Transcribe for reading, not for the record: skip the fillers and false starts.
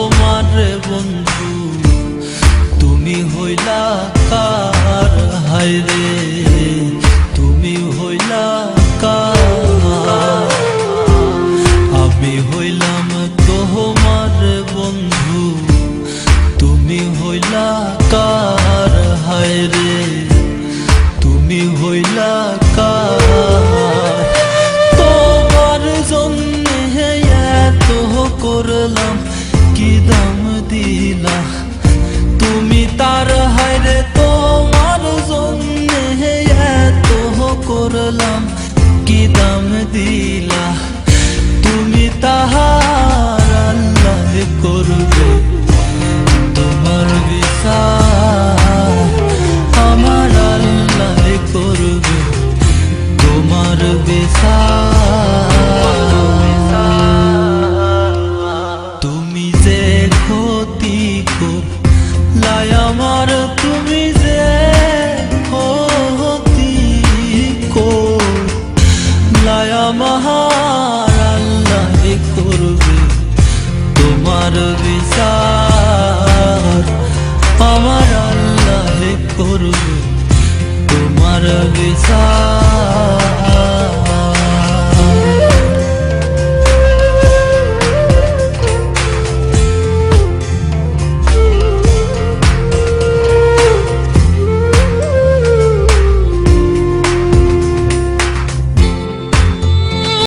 তোমার বন্ধু তুমি হইলা কার, হায় রে তুমি হইলা কার। আমি হইলাম তোমার বন্ধু তুমি হইলা কার, হায় রে তুমি হইলা কার। তোমার জন্যে এত করলাম কি দাম দিলা তুমি তার, হায় রে তোমার জন্যে এত করলাম কি দাম দিলা তুমি তাহার। আল্লাহ করবে তোমার বিচার, আমার আল্লাহ করবে তোমার বিচার। তুমি যে ক্ষতি করলাই আমার, তুমি যে ক্ষতি করলাই আমার, আল্লাহ করবে তোমার বিচার, আমার আল্লাহ করবে তোমার বিচার।